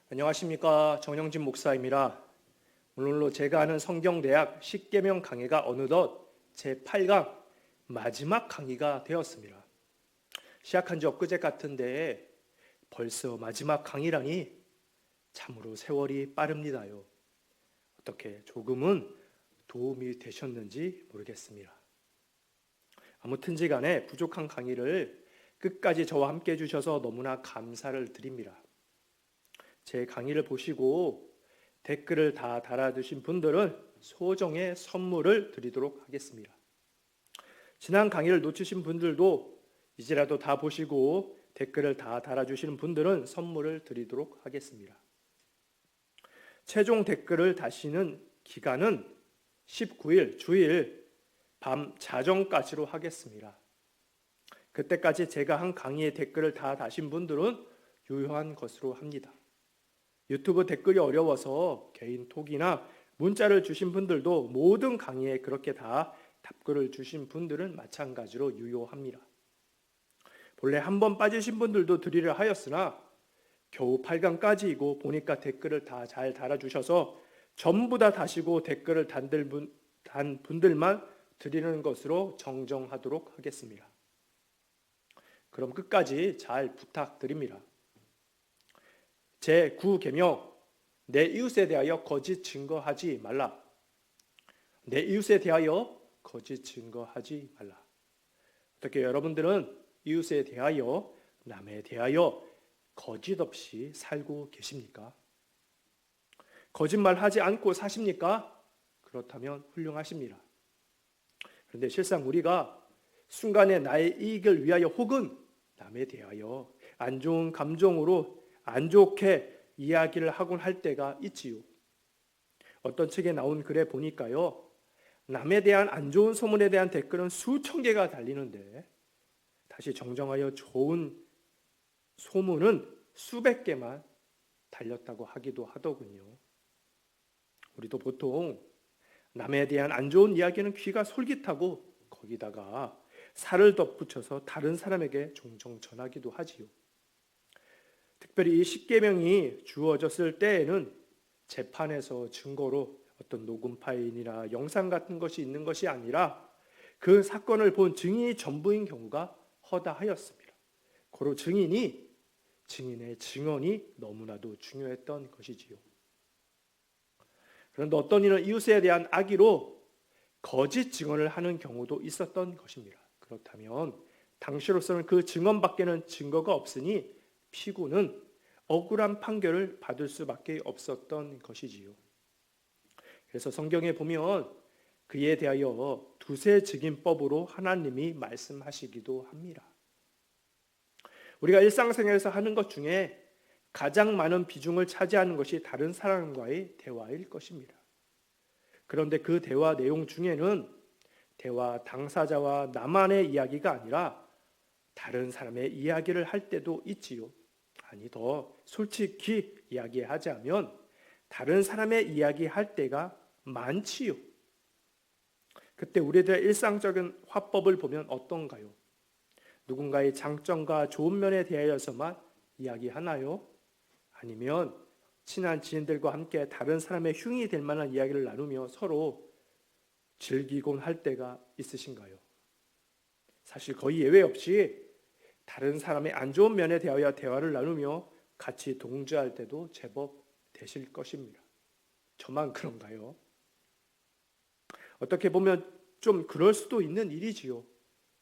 안녕하십니까, 정영진 목사입니다. 오늘로 제가 하는 성경대학 십계명 강의가 어느덧 제8강 마지막 강의가 되었습니다. 시작한 지 엊그제 같은데 벌써 마지막 강의라니 참으로 세월이 빠릅니다요. 어떻게 조금은 도움이 되셨는지 모르겠습니다. 아무튼지 간에 부족한 강의를 끝까지 저와 함께 해주셔서 너무나 감사를 드립니다. 제 강의를 보시고 댓글을 다 달아주신 분들은 소정의 선물을 드리도록 하겠습니다. 지난 강의를 놓치신 분들도 이제라도 다 보시고 댓글을 다 달아주시는 분들은 선물을 드리도록 하겠습니다. 최종 댓글을 다시는 기간은 19일 주일 밤 자정까지로 하겠습니다. 그때까지 제가 한 강의의 댓글을 다 다신 분들은 유효한 것으로 합니다. 유튜브 댓글이 어려워서 개인 톡이나 문자를 주신 분들도 모든 강의에 그렇게 다 답글을 주신 분들은 마찬가지로 유효합니다. 본래 한 번 빠지신 분들도 드리려 하였으나 겨우 8강까지이고 보니까 댓글을 다 잘 달아주셔서 전부 다 다시고 댓글을 단 분들만 드리는 것으로 정정하도록 하겠습니다. 그럼 끝까지 잘 부탁드립니다. 제9계명, 내 이웃에 대하여 거짓 증거하지 말라. 내 이웃에 대하여 거짓 증거하지 말라. 어떻게 여러분들은 이웃에 대하여, 남에 대하여 거짓 없이 살고 계십니까? 거짓말하지 않고 사십니까? 그렇다면 훌륭하십니다. 그런데 실상 우리가 순간에 나의 이익을 위하여 혹은 남에 대하여 안 좋은 감정으로 안 좋게 이야기를 하곤 할 때가 있지요. 어떤 책에 나온 글에 보니까요, 남에 대한 안 좋은 소문에 대한 댓글은 수천 개가 달리는데 다시 정정하여 좋은 소문은 수백 개만 달렸다고 하기도 하더군요. 우리도 보통 남에 대한 안 좋은 이야기는 귀가 솔깃하고 거기다가 살을 덧붙여서 다른 사람에게 종종 전하기도 하지요. 특별히 이 십계명이 주어졌을 때에는 재판에서 증거로 어떤 녹음 파일이나 영상 같은 것이 있는 것이 아니라 그 사건을 본 증인이 전부인 경우가 허다하였습니다. 고로 증인의 증언이 너무나도 중요했던 것이지요. 그런데 어떤 이는 이웃에 대한 악의로 거짓 증언을 하는 경우도 있었던 것입니다. 그렇다면 당시로서는 그 증언밖에는 증거가 없으니 피고는 억울한 판결을 받을 수밖에 없었던 것이지요. 그래서 성경에 보면 그에 대하여 두세 증인법으로 하나님이 말씀하시기도 합니다. 우리가 일상생활에서 하는 것 중에 가장 많은 비중을 차지하는 것이 다른 사람과의 대화일 것입니다. 그런데 그 대화 내용 중에는 대화 당사자와 나만의 이야기가 아니라 다른 사람의 이야기를 할 때도 있지요. 아니, 더 솔직히 이야기하자면 다른 사람의 이야기할 때가 많지요. 그때 우리들의 일상적인 화법을 보면 어떤가요? 누군가의 장점과 좋은 면에 대하여서만 이야기하나요? 아니면 친한 지인들과 함께 다른 사람의 흉이 될 만한 이야기를 나누며 서로 즐기곤 할 때가 있으신가요? 사실 거의 예외 없이 다른 사람의 안 좋은 면에 대하여 대화를 나누며 같이 동조할 때도 제법 되실 것입니다. 저만 그런가요? 어떻게 보면 좀 그럴 수도 있는 일이지요.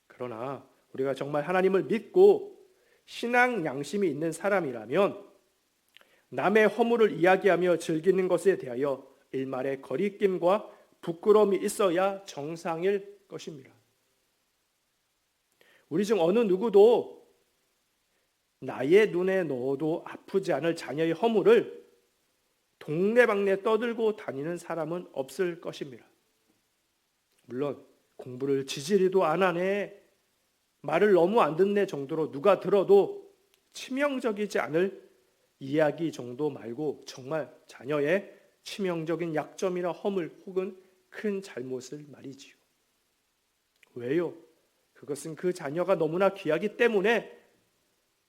그러나 우리가 정말 하나님을 믿고 신앙 양심이 있는 사람이라면 남의 허물을 이야기하며 즐기는 것에 대하여 일말의 거리낌과 부끄러움이 있어야 정상일 것입니다. 우리 중 어느 누구도 나의 눈에 넣어도 아프지 않을 자녀의 허물을 동네방네 떠들고 다니는 사람은 없을 것입니다. 물론 공부를 지지리도 안 하네, 말을 너무 안 듣네 정도로 누가 들어도 치명적이지 않을 이야기 정도 말고 정말 자녀의 치명적인 약점이나 허물 혹은 큰 잘못을 말이지요. 왜요? 그것은 그 자녀가 너무나 귀하기 때문에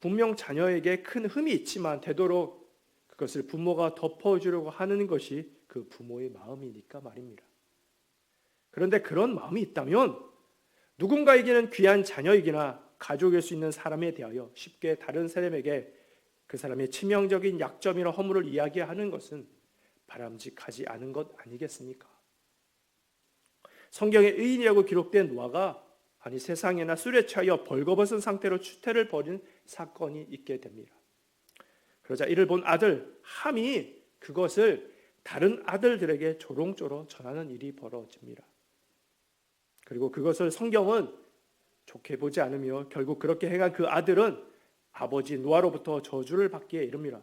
분명 자녀에게 큰 흠이 있지만 되도록 그것을 부모가 덮어주려고 하는 것이 그 부모의 마음이니까 말입니다. 그런데 그런 마음이 있다면 누군가에게는 귀한 자녀이기나 가족일 수 있는 사람에 대하여 쉽게 다른 사람에게 그 사람의 치명적인 약점이나 허물을 이야기하는 것은 바람직하지 않은 것 아니겠습니까? 성경에 의인이라고 기록된 노아가 세상에나 술에 취하여 벌거벗은 상태로 추태를 벌인 사건이 있게 됩니다. 그러자 이를 본 아들 함이 그것을 다른 아들들에게 조롱조로 전하는 일이 벌어집니다. 그리고 그것을 성경은 좋게 보지 않으며 결국 그렇게 행한 그 아들은 아버지 노아로부터 저주를 받기에 이릅니다.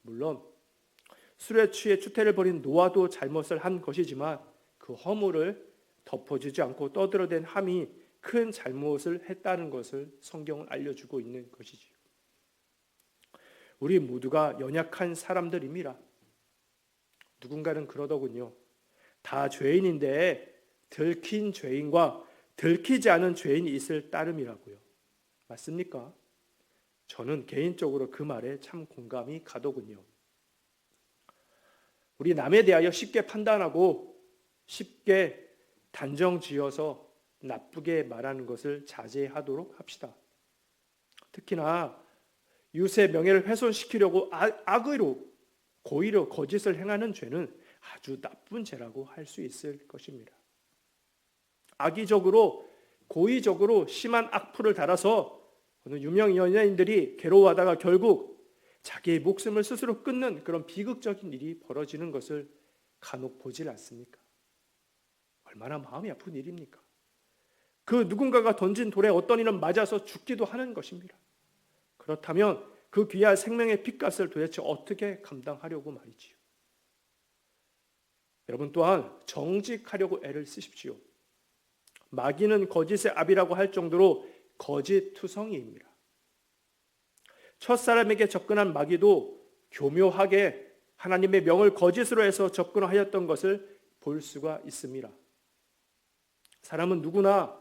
물론 술에 취해 추태를 벌인 노아도 잘못을 한 것이지만 그 허물을 덮어주지 않고 떠들어댄 함이 큰 잘못을 했다는 것을 성경은 알려주고 있는 것이지요. 우리 모두가 연약한 사람들입니다. 누군가는 그러더군요. 다 죄인인데 들킨 죄인과 들키지 않은 죄인이 있을 따름이라고요. 맞습니까? 저는 개인적으로 그 말에 참 공감이 가더군요. 우리 남에 대하여 쉽게 판단하고 쉽게 단정지어서 나쁘게 말하는 것을 자제하도록 합시다. 특히나 이웃의 명예를 훼손시키려고 악의로 고의로 거짓을 행하는 죄는 아주 나쁜 죄라고 할 수 있을 것입니다. 악의적으로 고의적으로 심한 악플을 달아서 어느 유명 연예인들이 괴로워하다가 결국 자기의 목숨을 스스로 끊는 그런 비극적인 일이 벌어지는 것을 간혹 보질 않습니까? 얼마나 마음이 아픈 일입니까? 그 누군가가 던진 돌에 어떤 이는 맞아서 죽기도 하는 것입니다. 그렇다면 그 귀한 생명의 핏값을 도대체 어떻게 감당하려고 말이지요. 여러분 또한 정직하려고 애를 쓰십시오. 마귀는 거짓의 압이라고 할 정도로 거짓투성이입니다. 첫사람에게 접근한 마귀도 교묘하게 하나님의 명을 거짓으로 해서 접근하였던 것을 볼 수가 있습니다. 사람은 누구나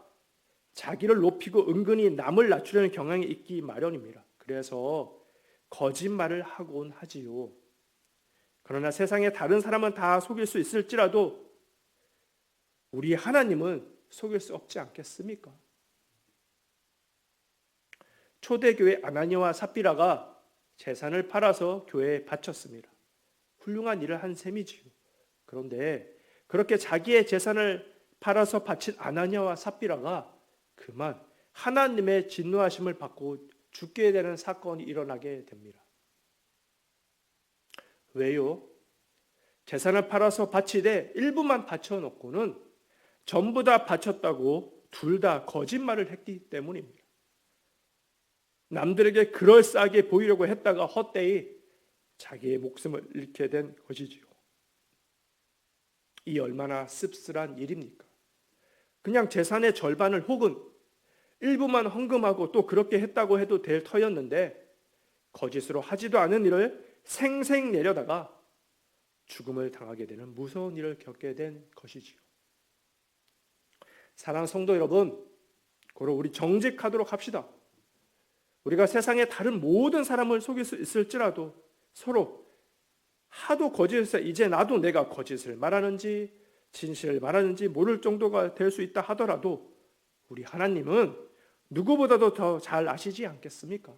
자기를 높이고 은근히 남을 낮추려는 경향이 있기 마련입니다. 그래서 거짓말을 하곤 하지요. 그러나 세상에 다른 사람은 다 속일 수 있을지라도 우리 하나님은 속일 수 없지 않겠습니까? 초대교회 아나니아와 삽비라가 재산을 팔아서 교회에 바쳤습니다. 훌륭한 일을 한 셈이지요. 그런데 그렇게 자기의 재산을 팔아서 바친 아나니아와 삽비라가 그만 하나님의 진노하심을 받고 죽게 되는 사건이 일어나게 됩니다. 왜요? 재산을 팔아서 바치되 일부만 바쳐놓고는 전부 다 바쳤다고 둘 다 거짓말을 했기 때문입니다. 남들에게 그럴싸하게 보이려고 했다가 헛되이 자기의 목숨을 잃게 된 것이지요. 이 얼마나 씁쓸한 일입니까? 그냥 재산의 절반을 혹은 일부만 헌금하고 또 그렇게 했다고 해도 될 터였는데 거짓으로 하지도 않은 일을 생생 내려다가 죽음을 당하게 되는 무서운 일을 겪게 된 것이지요. 사랑하는 성도 여러분, 고로 우리 정직하도록 합시다. 우리가 세상의 다른 모든 사람을 속일 수 있을지라도 서로 하도 거짓을 이제 나도 내가 거짓을 말하는지 진실을 말하는지 모를 정도가 될 수 있다 하더라도 우리 하나님은 누구보다도 더 잘 아시지 않겠습니까?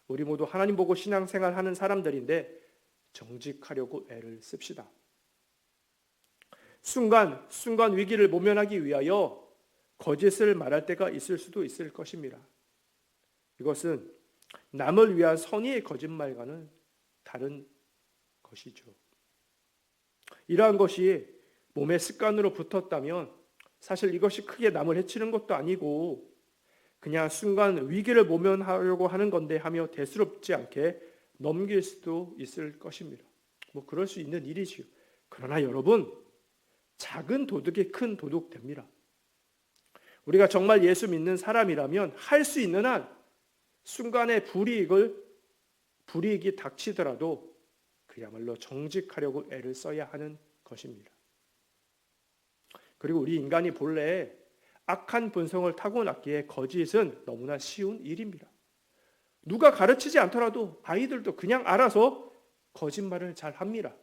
우리 모두 하나님 보고 신앙생활하는 사람들인데 정직하려고 애를 씁시다. 순간 위기를 모면하기 위하여 거짓을 말할 때가 있을 수도 있을 것입니다. 이것은 남을 위한 선의의 거짓말과는 다른 것이죠. 이러한 것이 몸의 습관으로 붙었다면 사실 이것이 크게 남을 해치는 것도 아니고 그냥 순간 위기를 모면하려고 하는 건데 하며 대수롭지 않게 넘길 수도 있을 것입니다. 그럴 수 있는 일이지요. 그러나 여러분, 작은 도둑이 큰 도둑 됩니다. 우리가 정말 예수 믿는 사람이라면 할 수 있는 한 순간의 불이익이 닥치더라도 그야말로 정직하려고 애를 써야 하는 것입니다. 그리고 우리 인간이 본래 악한 본성을 타고났기에 거짓은 너무나 쉬운 일입니다. 누가 가르치지 않더라도 아이들도 그냥 알아서 거짓말을 잘 합니다.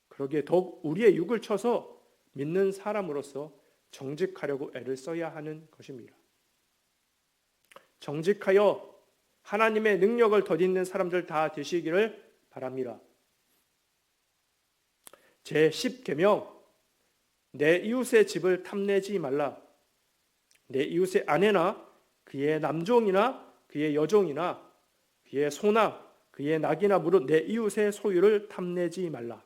그러기에 더욱 우리의 육을 쳐서 믿는 사람으로서 정직하려고 애를 써야 하는 것입니다. 정직하여 하나님의 능력을 덧입는 사람들 다 되시기를 바랍니다. 제10계명, 내 이웃의 집을 탐내지 말라. 내 이웃의 아내나 그의 남종이나 그의 여종이나 그의 소나 그의 낙이나 무릇 내 이웃의 소유를 탐내지 말라.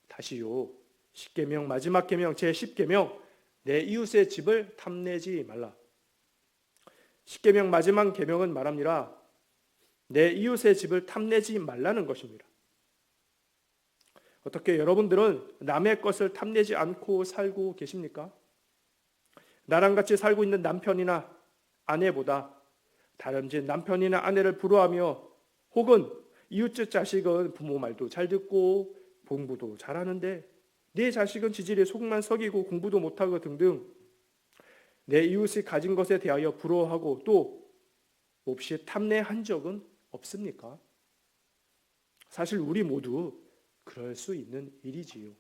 다시요. 10계명 마지막 계명 제10계명, 내 이웃의 집을 탐내지 말라. 10계명 마지막 계명은 말합니다. 내 이웃의 집을 탐내지 말라는 것입니다. 어떻게 여러분들은 남의 것을 탐내지 않고 살고 계십니까? 나랑 같이 살고 있는 남편이나 아내보다 다름질 남편이나 아내를 부러워하며 혹은 이웃집 자식은 부모 말도 잘 듣고 공부도 잘하는데 내 자식은 지질에 속만 썩이고 공부도 못하고 등등 내 이웃이 가진 것에 대하여 부러워하고 또 몹시 탐내한 적은 없습니까? 사실 우리 모두 그럴 수 있는 일이지요.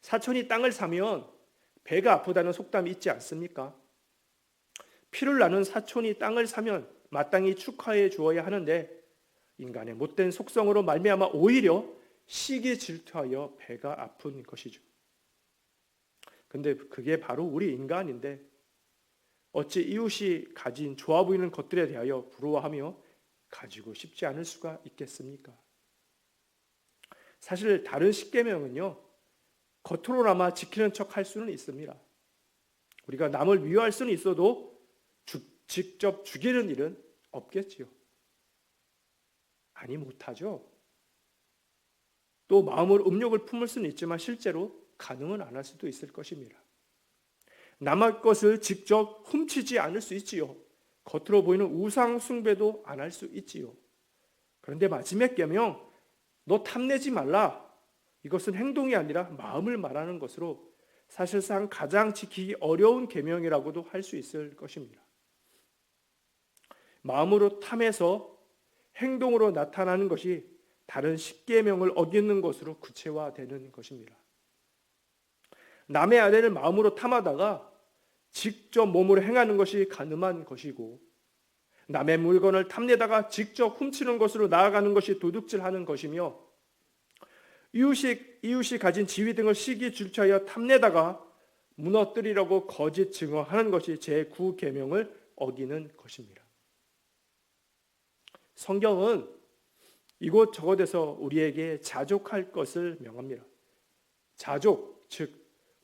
사촌이 땅을 사면 배가 아프다는 속담이 있지 않습니까? 피를 나눈 사촌이 땅을 사면 마땅히 축하해 주어야 하는데 인간의 못된 속성으로 말미암아 오히려 시기 질투하여 배가 아픈 것이죠. 근데 그게 바로 우리 인간인데 어찌 이웃이 가진 좋아 보이는 것들에 대하여 부러워하며 가지고 싶지 않을 수가 있겠습니까? 사실 다른 십계명은요, 겉으로나마 지키는 척 할 수는 있습니다. 우리가 남을 위로할 수는 있어도 직접 죽이는 일은 없겠지요. 아니 못하죠. 또 마음으로 음욕을 품을 수는 있지만 실제로 가능은 안 할 수도 있을 것입니다. 남의 것을 직접 훔치지 않을 수 있지요. 겉으로 보이는 우상 숭배도 안 할 수 있지요. 그런데 마지막 계명, 너 탐내지 말라. 이것은 행동이 아니라 마음을 말하는 것으로 사실상 가장 지키기 어려운 계명이라고도 할 수 있을 것입니다. 마음으로 탐해서 행동으로 나타나는 것이 다른 십계명을 어기는 것으로 구체화되는 것입니다. 남의 아내를 마음으로 탐하다가 직접 몸으로 행하는 것이 간음한 것이고 남의 물건을 탐내다가 직접 훔치는 것으로 나아가는 것이 도둑질하는 것이며 이웃이 가진 지위 등을 시기 질투하여 탐내다가 무너뜨리려고 거짓 증언하는 것이 제9계명을 어기는 것입니다. 성경은 이곳저곳에서 우리에게 자족할 것을 명합니다. 자족, 즉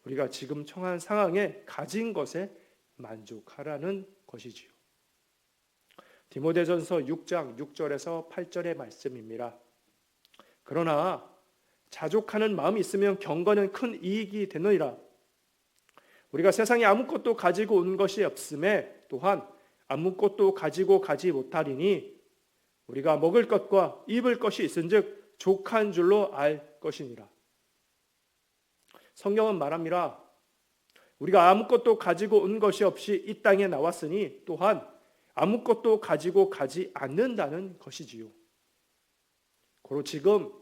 우리가 지금 처한 상황에 가진 것에 만족하라는 것이지요. 디모데전서 6장 6절에서 8절의 말씀입니다. 그러나 자족하는 마음이 있으면 경건은 큰 이익이 되느니라. 우리가 세상에 아무것도 가지고 온 것이 없음에 또한 아무것도 가지고 가지 못하리니 우리가 먹을 것과 입을 것이 있은즉 족한 줄로 알 것이니라. 성경은 말합니다. 우리가 아무것도 가지고 온 것이 없이 이 땅에 나왔으니 또한 아무것도 가지고 가지 않는다는 것이지요. 고로 지금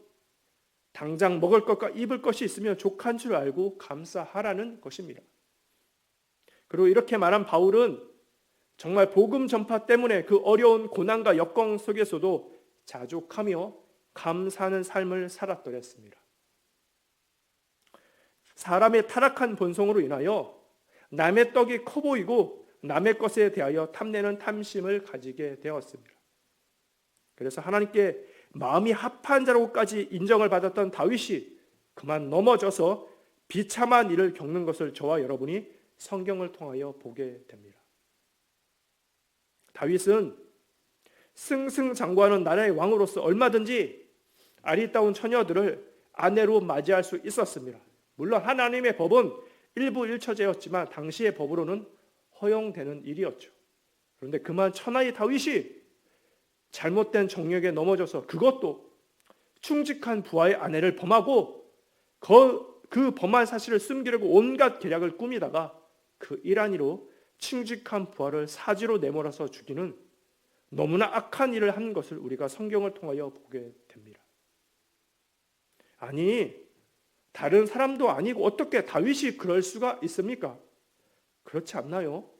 당장 먹을 것과 입을 것이 있으면 족한 줄 알고 감사하라는 것입니다. 그리고 이렇게 말한 바울은 정말 복음 전파 때문에 그 어려운 고난과 역경 속에서도 자족하며 감사하는 삶을 살았더랬습니다. 사람의 타락한 본성으로 인하여 남의 떡이 커 보이고 남의 것에 대하여 탐내는 탐심을 가지게 되었습니다. 그래서 하나님께 마음이 합한 자라고까지 인정을 받았던 다윗이 그만 넘어져서 비참한 일을 겪는 것을 저와 여러분이 성경을 통하여 보게 됩니다. 다윗은 승승장구하는 나라의 왕으로서 얼마든지 아리따운 처녀들을 아내로 맞이할 수 있었습니다. 물론 하나님의 법은 일부 일처제였지만 당시의 법으로는 허용되는 일이었죠. 그런데 그만 천하의 다윗이 잘못된 정욕에 넘어져서 그것도 충직한 부하의 아내를 범하고 그 범한 사실을 숨기려고 온갖 계략을 꾸미다가 그 일환으로 충직한 부하를 사지로 내몰아서 죽이는 너무나 악한 일을 한 것을 우리가 성경을 통하여 보게 됩니다. 아니, 다른 사람도 아니고 어떻게 다윗이 그럴 수가 있습니까? 그렇지 않나요?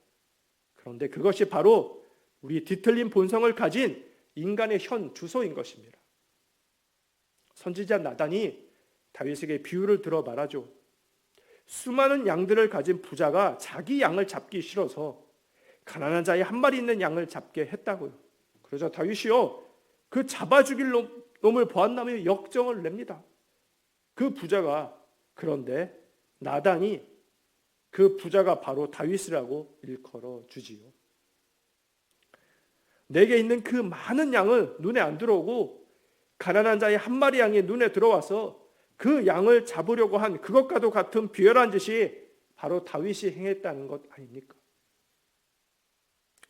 그런데 그것이 바로 우리 뒤틀린 본성을 가진 인간의 현 주소인 것입니다. 선지자 나단이 다윗에게 비유를 들어 말하죠. 수많은 양들을 가진 부자가 자기 양을 잡기 싫어서 가난한 자의 한 마리 있는 양을 잡게 했다고요. 그러자 다윗이요, 그 잡아 죽일 놈을 보았나며 역정을 냅니다. 그 부자가, 그런데 나단이 그 부자가 바로 다윗이라고 일컬어 주지요. 내게 있는 그 많은 양은 눈에 안 들어오고 가난한 자의 한 마리 양이 눈에 들어와서 그 양을 잡으려고 한 그것과도 같은 비열한 짓이 바로 다윗이 행했다는 것 아닙니까?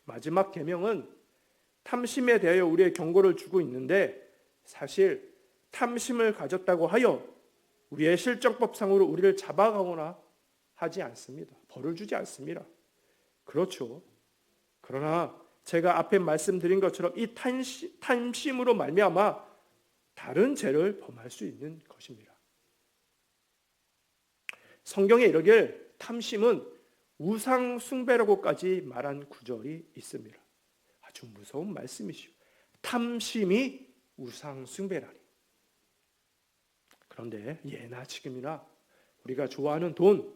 마지막 계명은 탐심에 대하여 우리의 경고를 주고 있는데, 사실 탐심을 가졌다고 하여 우리의 실정법상으로 우리를 잡아가거나 하지 않습니다. 벌을 주지 않습니다. 그렇죠. 그러나 제가 앞에 말씀드린 것처럼 이 탐심으로 말미암아 다른 죄를 범할 수 있는 것입니다. 성경에 이르길 탐심은 우상 숭배라고까지 말한 구절이 있습니다. 아주 무서운 말씀이시오. 탐심이 우상 숭배라니. 그런데 예나 지금이나 우리가 좋아하는 돈,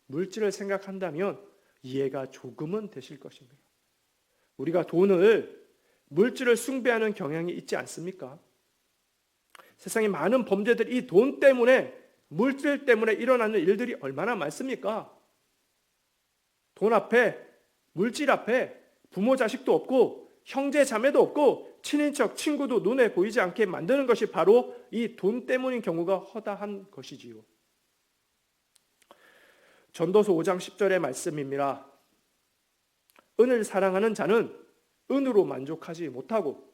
물질을 생각한다면 이해가 조금은 되실 것입니다. 우리가 돈을, 물질을 숭배하는 경향이 있지 않습니까? 세상에 많은 범죄들이 이 돈 때문에, 물질 때문에 일어나는 일들이 얼마나 많습니까? 돈 앞에, 물질 앞에 부모 자식도 없고 형제 자매도 없고 친인척 친구도 눈에 보이지 않게 만드는 것이 바로 이 돈 때문인 경우가 허다한 것이지요. 전도서 5장 10절의 말씀입니다. 은을 사랑하는 자는 은으로 만족하지 못하고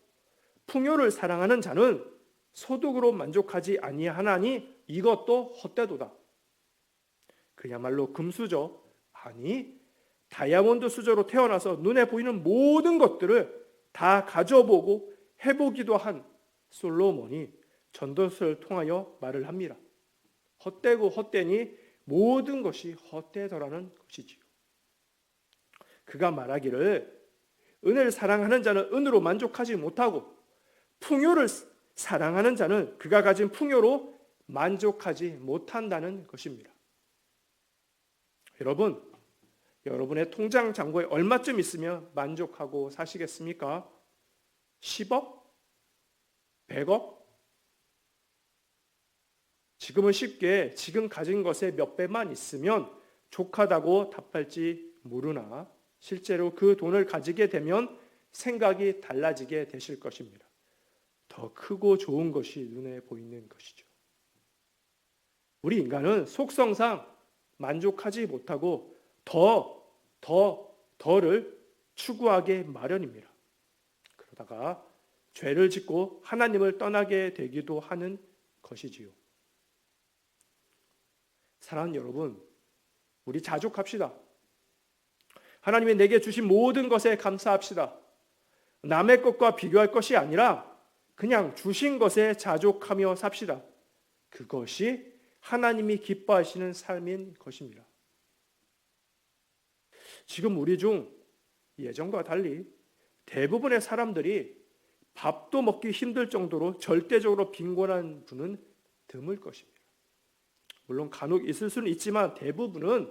풍요를 사랑하는 자는 소득으로 만족하지 아니하나니 이것도 헛되도다. 그야말로 금수저, 아니 다이아몬드 수저로 태어나서 눈에 보이는 모든 것들을 다 가져보고 해보기도 한 솔로몬이 전도서를 통하여 말을 합니다. 헛되고 헛되니 모든 것이 헛되더라는 것이지요. 그가 말하기를 은을 사랑하는 자는 은으로 만족하지 못하고 풍요를 사랑하는 자는 그가 가진 풍요로 만족하지 못한다는 것입니다. 여러분, 여러분의 통장 잔고에 얼마쯤 있으면 만족하고 사시겠습니까? 10억? 100억? 지금은 쉽게 지금 가진 것의 몇 배만 있으면 족하다고 답할지 모르나 실제로 그 돈을 가지게 되면 생각이 달라지게 되실 것입니다. 더 크고 좋은 것이 눈에 보이는 것이죠. 우리 인간은 속성상 만족하지 못하고 더를 추구하게 마련입니다. 그러다가 죄를 짓고 하나님을 떠나게 되기도 하는 것이지요. 사랑하는 여러분, 우리 자족합시다. 하나님이 내게 주신 모든 것에 감사합시다. 남의 것과 비교할 것이 아니라 그냥 주신 것에 자족하며 삽시다. 그것이 하나님이 기뻐하시는 삶인 것입니다. 지금 우리 중 예전과 달리 대부분의 사람들이 밥도 먹기 힘들 정도로 절대적으로 빈곤한 분은 드물 것입니다. 물론 간혹 있을 수는 있지만 대부분은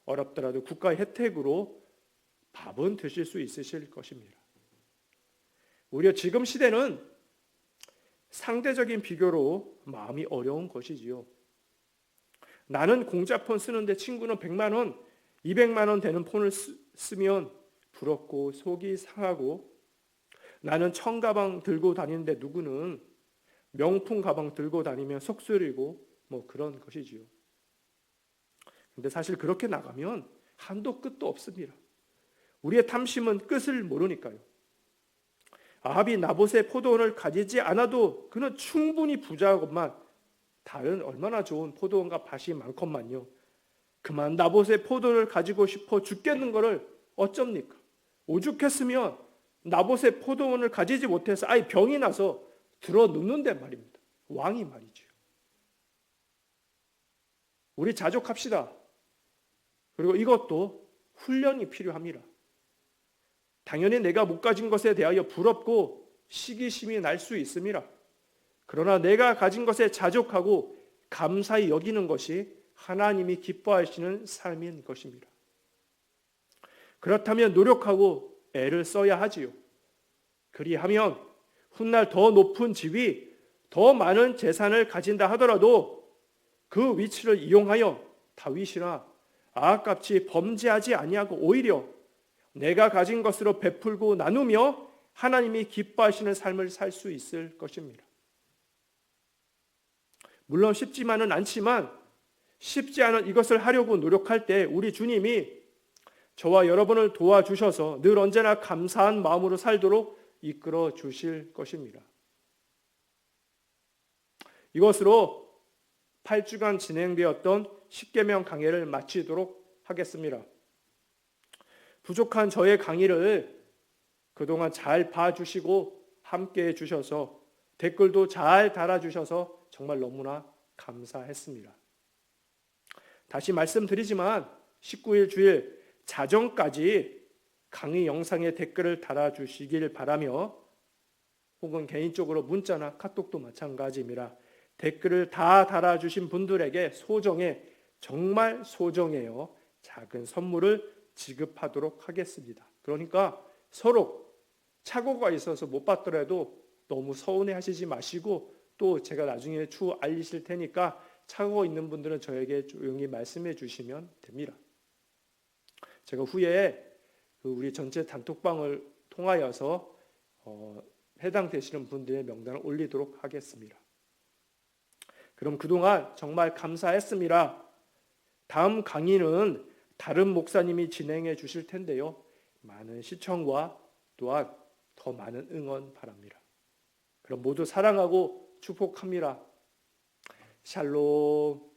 어렵더라도 국가의 혜택으로 밥은 드실 수 있으실 것입니다. 오히려 지금 시대는 상대적인 비교로 마음이 어려운 것이지요. 나는 공짜폰 쓰는데 친구는 100만 원, 200만 원 되는 폰을 쓰면 부럽고 속이 상하고, 나는 청가방 들고 다니는데 누구는 명품 가방 들고 다니면 속쓰리고 뭐 그런 것이지요. 근데 사실 그렇게 나가면 한도 끝도 없습니다. 우리의 탐심은 끝을 모르니까요. 아합이 나봇의 포도원을 가지지 않아도 그는 충분히 부자하건만 다른 얼마나 좋은 포도원과 밭이 많건만요. 그만 나봇의 포도를 가지고 싶어 죽겠는 것을 어쩝니까? 오죽했으면 나봇의 포도원을 가지지 못해서 아예 병이 나서 들어 눕는데 말입니다. 왕이 말이죠. 우리 자족합시다. 그리고 이것도 훈련이 필요합니다. 당연히 내가 못 가진 것에 대하여 부럽고 시기심이 날 수 있습니다. 그러나 내가 가진 것에 자족하고 감사히 여기는 것이 하나님이 기뻐하시는 삶인 것입니다. 그렇다면 노력하고 애를 써야 하지요. 그리하면 훗날 더 높은 지위, 더 많은 재산을 가진다 하더라도 그 위치를 이용하여 다윗이나 아합같이 범죄하지 아니하고 오히려 내가 가진 것으로 베풀고 나누며 하나님이 기뻐하시는 삶을 살 수 있을 것입니다. 물론 쉽지만은 않지만 쉽지 않은 이것을 하려고 노력할 때 우리 주님이 저와 여러분을 도와주셔서 늘 언제나 감사한 마음으로 살도록 이끌어 주실 것입니다. 이것으로 8주간 진행되었던 십계명 강해를 마치도록 하겠습니다. 부족한 저의 강의를 그동안 잘 봐주시고 함께해 주셔서 댓글도 잘 달아주셔서 정말 너무나 감사했습니다. 다시 말씀드리지만 19일 주일 자정까지 강의 영상에 댓글을 달아주시길 바라며 혹은 개인적으로 문자나 카톡도 마찬가지입니다. 댓글을 다 달아주신 분들에게 소정의 정말 소정해요. 작은 선물을 지급하도록 하겠습니다. 그러니까 서로 착오가 있어서 못 받더라도 너무 서운해하시지 마시고 또 제가 나중에 추후 알리실 테니까 착오 있는 분들은 저에게 조용히 말씀해 주시면 됩니다. 제가 후에 우리 전체 단톡방을 통하여서 해당되시는 분들의 명단을 올리도록 하겠습니다. 그럼 그동안 정말 감사했습니다. 다음 강의는 다른 목사님이 진행해 주실 텐데요. 많은 시청과 또한 더 많은 응원 바랍니다. 그럼 모두 사랑하고 축복합니다. 샬롬.